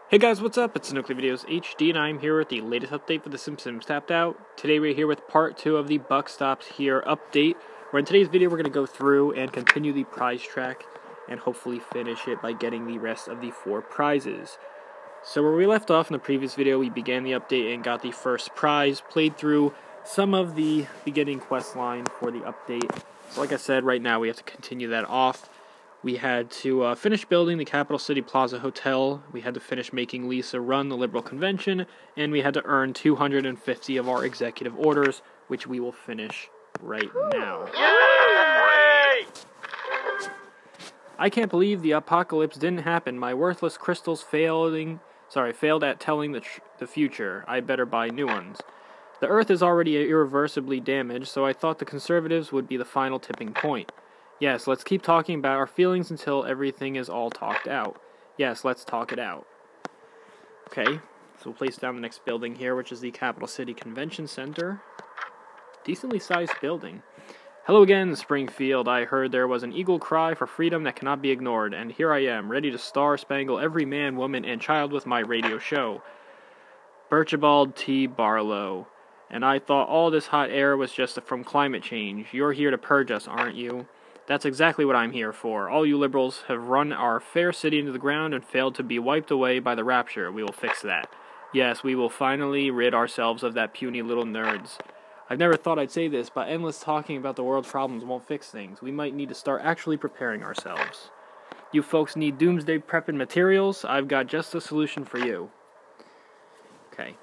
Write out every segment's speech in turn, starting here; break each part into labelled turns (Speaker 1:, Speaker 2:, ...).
Speaker 1: Hey guys, what's up? It's NuclearVideosHD and I'm here with the latest update for the Simpsons Tapped Out. Today we're here with part 2 of the Buck Stops Here update, where in today's video we're going to go through and continue the prize track and hopefully finish it by getting the rest of the 4 prizes. So where we left off in the previous video, we began the update and got the first prize, played through some of the beginning quest line for the update. So like I said, right now we have to continue that off. We had to finish building the Capital City Plaza Hotel, we had to finish making Lisa run the Liberal Convention, and we had to earn 250 of our executive orders, which we will finish right now.
Speaker 2: Yay!
Speaker 1: I can't believe the apocalypse didn't happen. My worthless crystals failed at telling the future. I better buy new ones. The Earth is already irreversibly damaged, so I thought the conservatives would be the final tipping point. Yes, let's keep talking about our feelings until everything is all talked out. Yes, let's talk it out. Okay, so we'll place down the next building here, which is the Capital City Convention Center. Decently sized building. Hello again, Springfield. I heard there was an eagle cry for freedom that cannot be ignored, and here I am, ready to star-spangle every man, woman, and child with my radio show. Birch Barlow. And I thought all this hot air was just from climate change. You're here to purge us, aren't you? That's exactly what I'm here for. All you liberals have run our fair city into the ground and failed to be wiped away by the rapture. We will fix that. Yes, we will finally rid ourselves of that puny little nerds. I've never thought I'd say this, but endless talking about the world's problems won't fix things. We might need to start actually preparing ourselves. You folks need doomsday prepping materials? I've got just the solution for you. Okay.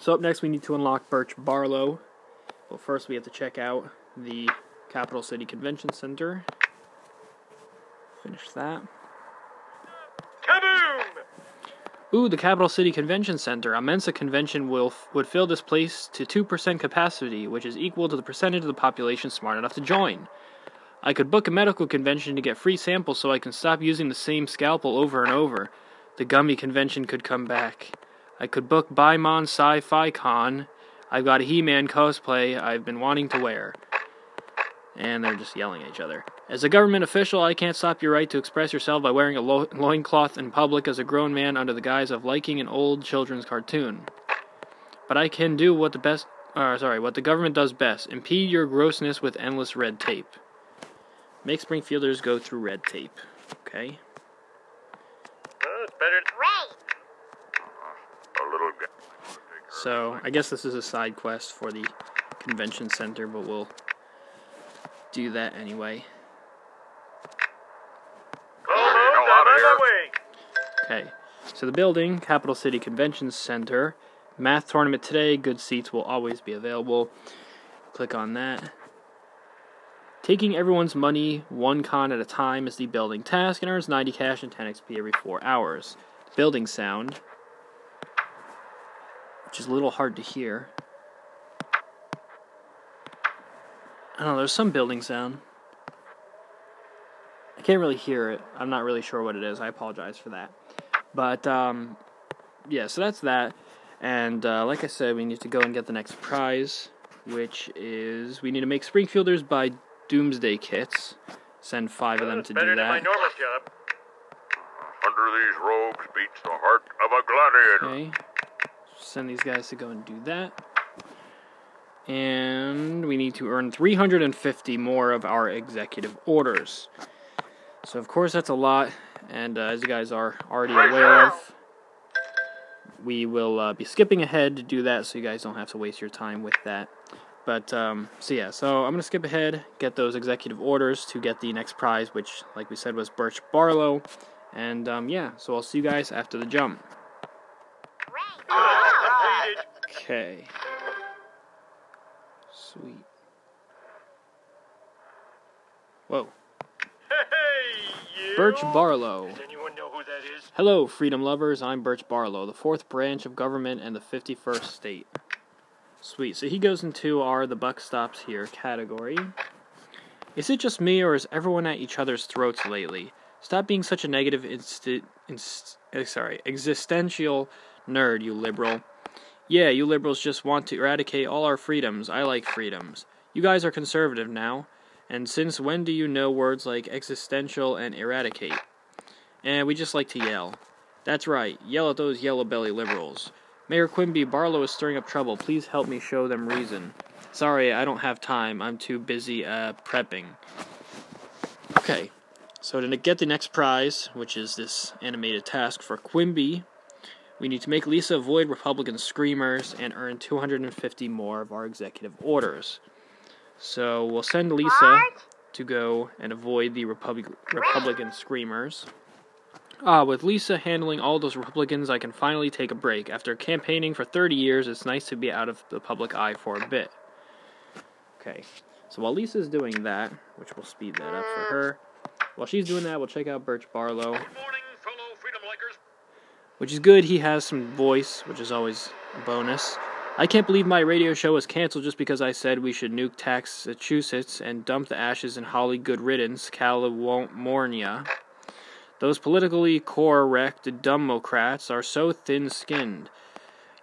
Speaker 1: So up next we need to unlock Birch Barlow. Well, first we have to check out the Capital City Convention Center. Finish that.
Speaker 2: Kaboom!
Speaker 1: Ooh, the Capital City Convention Center. A Mensa convention would fill this place to 2% capacity, which is equal to the percentage of the population smart enough to join. I could book a medical convention to get free samples so I can stop using the same scalpel over and over. The Gummy convention could come back. I could book Baimon Sci-Fi Con. I've got a He-Man cosplay I've been wanting to wear. And they're just yelling at each other. As a government official, I can't stop your right to express yourself by wearing a loincloth in public as a grown man under the guise of liking an old children's cartoon. But I can do what the government does best. Impede your grossness with endless red tape. Make Springfielders go through red tape. Okay.
Speaker 2: It's better than a little.
Speaker 1: So, I guess this is a side quest for the convention center, but we'll do that anyway. Okay, so the building, Capital City Convention Center, math tournament today, good seats will always be available. Click on that. Taking everyone's money, one con at a time, is the building task and earns 90 cash and 10 XP every 4 hours. Building sound, which is a little hard to hear. I don't know, there's some building sound. I can't really hear it. I'm not really sure what it is. I apologize for that. But, yeah, so that's that. And, like I said, we need to go and get the next prize, which is we need to make Springfielders buy Doomsday Kits. Send 5 of them to do
Speaker 2: better
Speaker 1: that.
Speaker 2: than my normal job.
Speaker 3: Under these robes beats the heart of a gladiator.
Speaker 1: Okay. Send these guys to go and do that. And we need to earn 350 more of our executive orders. So, of course, that's a lot. And as you guys are already aware of, we will be skipping ahead to do that so you guys don't have to waste your time with that. But, so I'm going to skip ahead, get those executive orders to get the next prize, which, like we said, was Birch Barlow. And, so I'll see you guys after the jump. Okay. Sweet. Whoa.
Speaker 2: Hey, you!
Speaker 1: Birch Barlow.
Speaker 2: Does anyone know who that is?
Speaker 1: Hello, freedom lovers. I'm Birch Barlow, the 4th branch of government and the 51st state. Sweet. So he goes into the Buck Stops Here category. Is it just me, or is everyone at each other's throats lately? Stop being such a negative existential nerd, you liberal. Yeah, you liberals just want to eradicate all our freedoms. I like freedoms. You guys are conservative now. And since when do you know words like existential and eradicate? And we just like to yell. That's right, yell at those yellow-belly liberals. Mayor Quimby, Barlow is stirring up trouble. Please help me show them reason. Sorry, I don't have time. I'm too busy, prepping. Okay, so to get the next prize, which is this animated task for Quimby, we need to make Lisa avoid Republican screamers and earn 250 more of our executive orders. So we'll send Lisa to go and avoid the Republican screamers. With Lisa handling all those Republicans, I can finally take a break. After campaigning for 30 years, it's nice to be out of the public eye for a bit. Okay, so while Lisa's doing that, which we'll speed that up for her, while she's doing that, we'll check out Birch Barlow.
Speaker 2: Good morning, fellow freedom likers.
Speaker 1: Which is good, he has some voice, which is always a bonus. I can't believe my radio show was canceled just because I said we should nuke Massachusetts and dump the ashes in Holly Good Riddance, California. Those politically correct Democrats are so thin-skinned.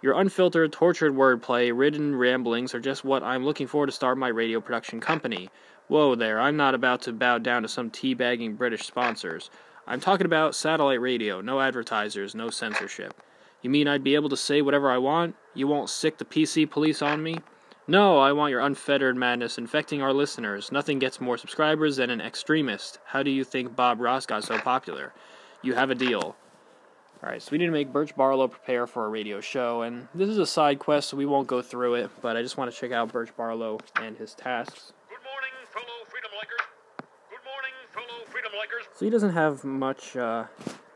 Speaker 1: Your unfiltered, tortured wordplay-ridden ramblings are just what I'm looking for to start my radio production company. Whoa there, I'm not about to bow down to some teabagging British sponsors. I'm talking about satellite radio, no advertisers, no censorship. You mean I'd be able to say whatever I want? You won't sick the PC police on me? No, I want your unfettered madness infecting our listeners. Nothing gets more subscribers than an extremist. How do you think Bob Ross got so popular? You have a deal. Alright, so we need to make Birch Barlow prepare for a radio show, and this is a side quest, so we won't go through it, but I just want to check out Birch Barlow and his tasks.
Speaker 2: Good morning, fellow freedom likers. Good morning, fellow freedom likers.
Speaker 1: So he doesn't have much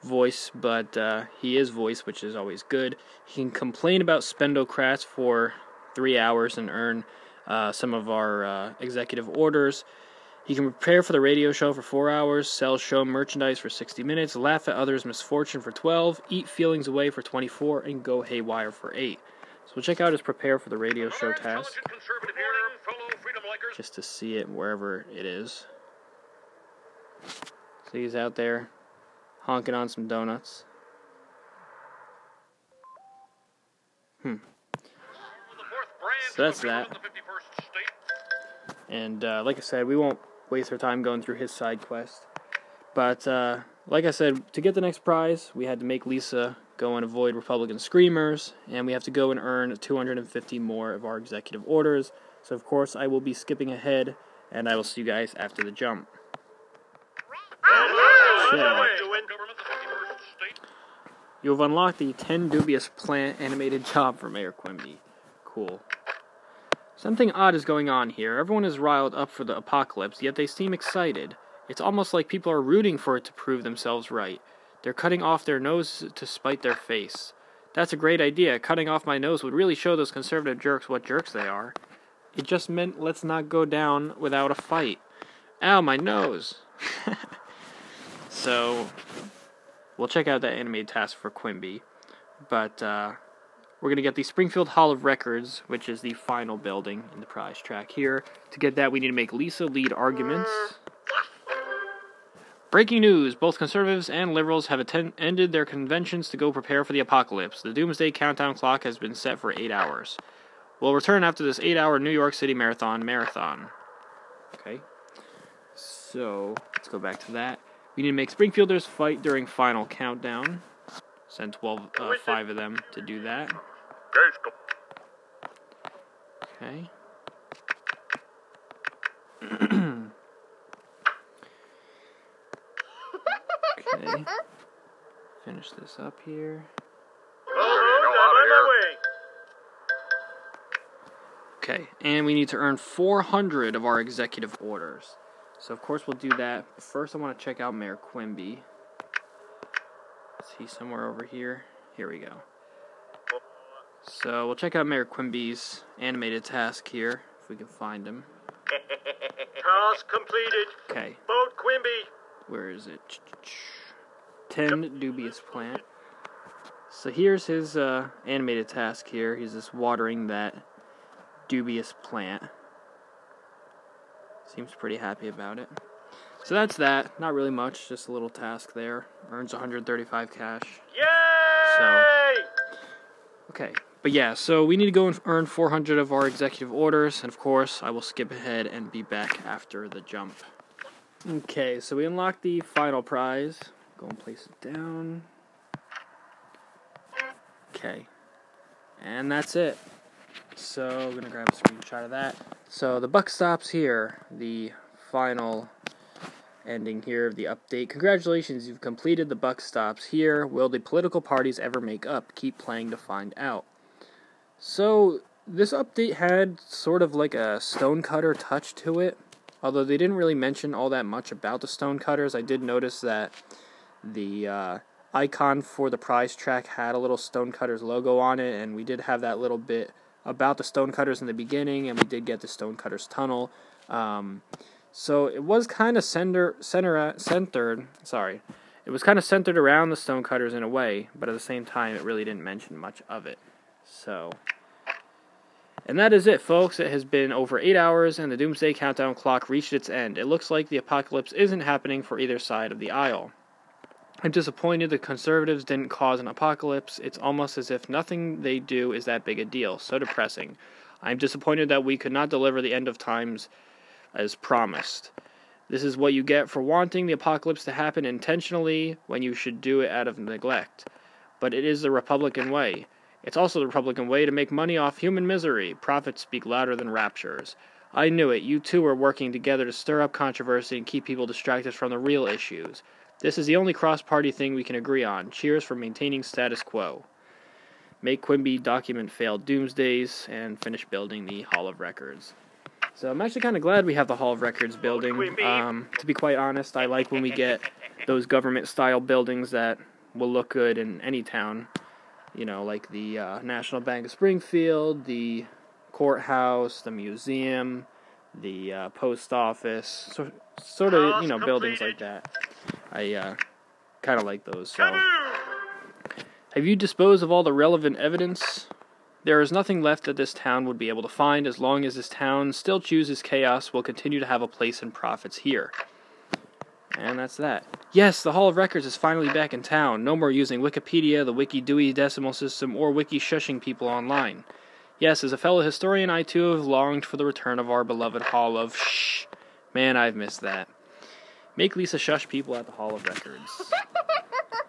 Speaker 1: voice, but he is voice, which is always good. He can complain about spendocrats for 3 hours and earn some of our executive orders. He can prepare for the radio show for 4 hours, sell show merchandise for 60 minutes, laugh at others' misfortune for 12, eat feelings away for 24, and go haywire for 8. So we'll check out his prepare for the radio show task, just to see it wherever it is. So he's out there honking on some donuts. So that's that. And like I said, we won't waste our time going through his side quest. But like I said, to get the next prize, we had to make Lisa go and avoid Republican screamers, and we have to go and earn 250 more of our executive orders. So of course, I will be skipping ahead, and I will see you guys after the jump. Okay. You have unlocked the 10 dubious plant animated job for Mayor Quimby. Cool. Something odd is going on here. Everyone is riled up for the apocalypse, yet they seem excited. It's almost like people are rooting for it to prove themselves right. They're cutting off their nose to spite their face. That's a great idea. Cutting off my nose would really show those conservative jerks what jerks they are. It just meant let's not go down without a fight. Ow, my nose! So, we'll check out that animated task for Quimby. But, we're going to get the Springfield Hall of Records, which is the final building in the prize track here. To get that, we need to make Lisa lead arguments. Breaking news! Both conservatives and liberals have ended their conventions to go prepare for the apocalypse. The doomsday countdown clock has been set for 8 hours. We'll return after this 8-hour New York City marathon. Okay. So, let's go back to that. We need to make Springfielders fight during final countdown. Send 5 of them to do that. Okay. Okay. Finish this up here. Okay, and we need to earn 400 of our executive orders. So, of course, we'll do that. But first, I want to check out Mayor Quimby. Is he somewhere over here? Here we go. So, we'll check out Mayor Quimby's animated task here, if we can find him.
Speaker 2: Task completed.
Speaker 1: Okay.
Speaker 2: Vote Quimby.
Speaker 1: Where is it? 10 dubious plant. So here's his animated task here. He's just watering that dubious plant. Seems pretty happy about it. So that's that. Not really much. Just a little task there. Earns 135 cash.
Speaker 2: Yay!
Speaker 1: So, okay. But yeah, so we need to go and earn 400 of our executive orders. And of course, I will skip ahead and be back after the jump. Okay, so we unlocked the final prize. Go and place it down. Okay. And that's it. So, I'm going to grab a screenshot of that. So, the buck stops here. The final ending here of the update. Congratulations, you've completed the buck stops here. Will the political parties ever make up? Keep playing to find out. So, this update had sort of like a stonecutter touch to it. Although they didn't really mention all that much about the stonecutters, I did notice that the icon for the prize track had a little stonecutters logo on it, and we did have that little bit about the stonecutters in the beginning, and we did get the stonecutters tunnel. So it was kind of centered. It was kind of centered around the stonecutters in a way, but at the same time, it really didn't mention much of it. So, and that is it, folks. It has been over 8 hours, and the Doomsday Countdown clock reached its end. It looks like the apocalypse isn't happening for either side of the aisle. I'm disappointed the conservatives didn't cause an apocalypse. It's almost as if nothing they do is that big a deal. So depressing. I'm disappointed that we could not deliver the end of times as promised. This is what you get for wanting the apocalypse to happen intentionally when you should do it out of neglect. But it is the Republican way. It's also the Republican way to make money off human misery. Profits speak louder than raptures. I knew it. You two were working together to stir up controversy and keep people distracted from the real issues. This is the only cross-party thing we can agree on. Cheers for maintaining status quo. Make Quimby document failed doomsdays and finish building the Hall of Records. So I'm actually kind of glad we have the Hall of Records building. To be quite honest, I like when we get those government-style buildings that will look good in any town. You know, like the National Bank of Springfield, the courthouse, the museum, the post office, sort of, you know, buildings like that. I kind of like those. So, have you disposed of all the relevant evidence? There is nothing left that this town would be able to find. As long as this town still chooses chaos, will continue to have a place in profits here. And that's that. Yes, the Hall of Records is finally back in town. No more using Wikipedia, the WikiDewey decimal system, or wiki shushing people online. Yes, as a fellow historian, I too have longed for the return of our beloved Hall of Shh. Man, I've missed that. Make Lisa shush people at the Hall of Records.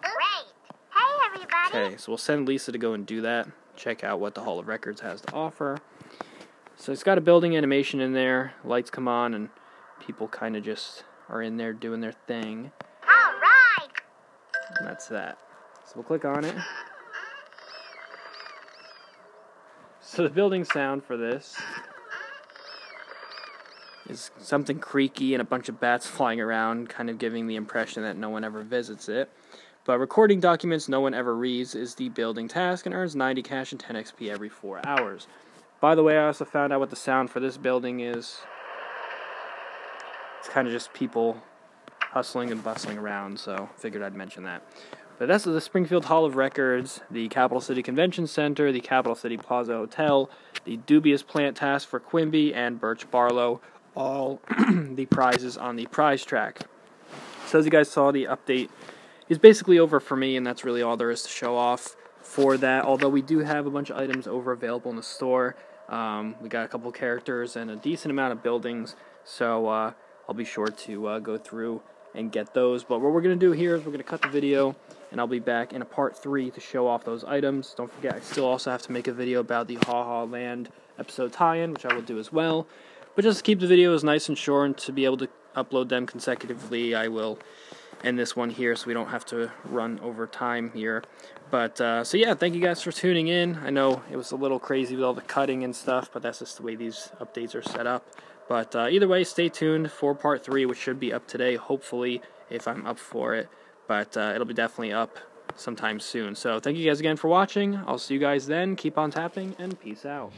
Speaker 4: Great. Hey, everybody.
Speaker 1: Okay, so we'll send Lisa to go and do that. Check out what the Hall of Records has to offer. So it's got a building animation in there. Lights come on, and people kind of just are in there doing their thing.
Speaker 4: All right.
Speaker 1: And that's that. So we'll click on it. So the building sound for this is something creaky and a bunch of bats flying around, kind of giving the impression that no one ever visits it. But recording documents no one ever reads is the building task and earns 90 cash and 10 XP every 4 hours. By the way, I also found out what the sound for this building is. It's kind of just people hustling and bustling around, so figured I'd mention that. But that's the Springfield Hall of Records, the Capital City Convention Center, the Capital City Plaza Hotel, the dubious plant task for Quimby, and Birch Barlow, all the prizes on the prize track. So as you guys saw, the update is basically over for me, and that's really all there is to show off for that, although we do have a bunch of items over available in the store. We got a couple characters and a decent amount of buildings, so I'll be sure to go through and get those. But what we're going to do here is we're going to cut the video, and I'll be back in a part 3 to show off those items. Don't forget, I still also have to make a video about the Ha Ha Land episode tie-in, which I will do as well. But just to keep the videos nice and short and to be able to upload them consecutively, I will end this one here so we don't have to run over time here. But, so yeah, thank you guys for tuning in. I know it was a little crazy with all the cutting and stuff, but that's just the way these updates are set up. But either way, stay tuned for part 3, which should be up today, hopefully, if I'm up for it. But it'll be definitely up sometime soon. So thank you guys again for watching. I'll see you guys then. Keep on tapping, and peace out.